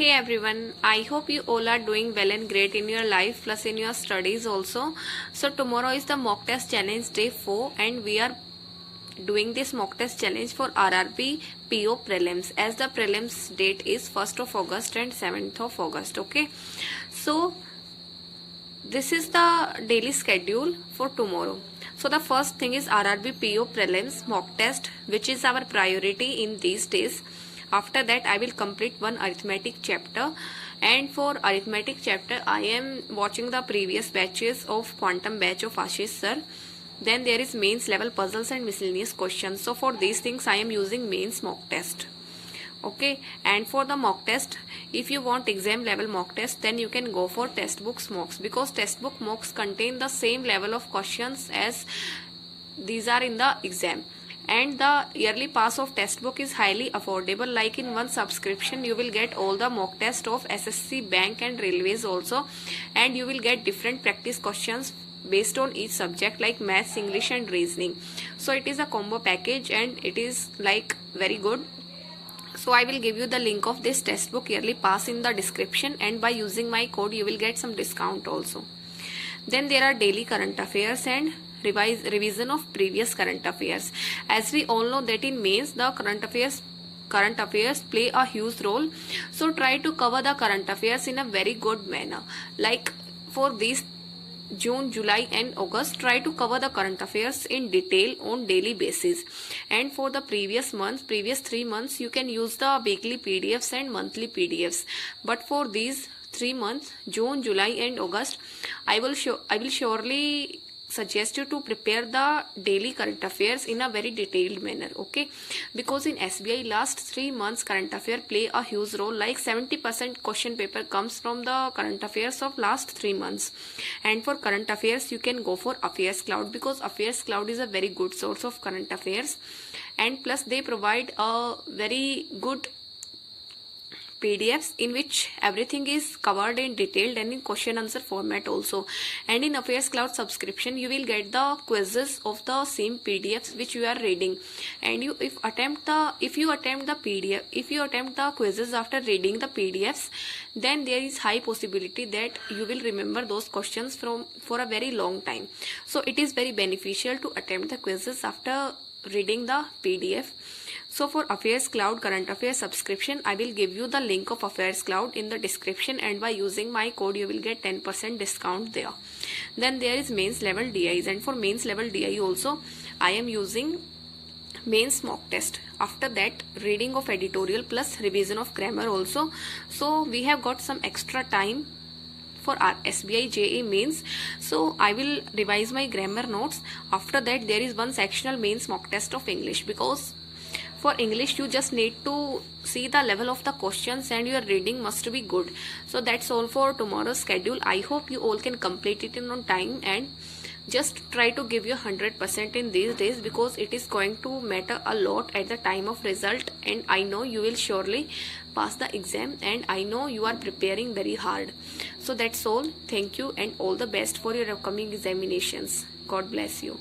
Hey everyone, I hope you all are doing well and great in your life plus in your studies also. So tomorrow is the mock test challenge day 4 and we are doing this mock test challenge for RRB PO prelims as the prelims date is 1st of August and 7th of August. Okay. So this is the daily schedule for tomorrow. So the first thing is RRB PO prelims mock test, which is our priority in these days. After that I will complete one arithmetic chapter, and for arithmetic chapter I am watching the previous batches of quantum batch of Ashish sir. Then there is mains level puzzles and miscellaneous questions. So for these things I am using mains mock test. Okay, and for the mock test, if you want exam level mock test, then you can go for textbooks mocks, because textbook mocks contain the same level of questions as these are in the exam, and the yearly pass of textbook is highly affordable. Like in one subscription you will get all the mock test of SSC, bank and railways also, and you will get different practice questions based on each subject like maths, English and reasoning. So it is a combo package and it is like very good. So I will give you the link of this textbook yearly pass in the description, and by using my code you will get some discount also. Then there are daily current affairs and revision of previous current affairs. As we all know that in mains the current affairs play a huge role. So try to cover the current affairs in a very good manner. Like for these June, July and August, try to cover the current affairs in detail on daily basis. And for the previous 3 months, you can use the weekly PDFs and monthly PDFs. But for these 3 months, June, July and August, I will surely suggest you to prepare the daily current affairs in a very detailed manner. Okay, because in SBI last 3 months current affair play a huge role. Like 70% question paper comes from the current affairs of last 3 months. And for current affairs you can go for Affairs Cloud, because Affairs Cloud is a very good source of current affairs, and plus they provide a very good PDFs in which everything is covered in detailed and in question answer format also. And in Affairs Cloud subscription you will get the quizzes of the same PDFs which you are reading, and if you attempt the quizzes after reading the PDFs, then there is high possibility that you will remember those questions for a very long time. So it is very beneficial to attempt the quizzes after reading the PDF. So for Affairs Cloud current affairs subscription, I will give you the link of Affairs Cloud in the description, and by using my code you will get 10% discount there. Then there is mains level DIs, and for mains level DI also I am using mains mock test. After that reading of editorial plus revision of grammar also. So we have got some extra time for our SBI JE mains, so I will revise my grammar notes. After that there is one sectional mains mock test of English, because for English you just need to see the level of the questions and your reading must be good. So that's all for tomorrow's schedule. I hope you all can complete it in on time, and just try to give your 100% in these days, because it is going to matter a lot at the time of result, and I know you will surely pass the exam, and I know you are preparing very hard. So that's all. Thank you and all the best for your upcoming examinations. God bless you.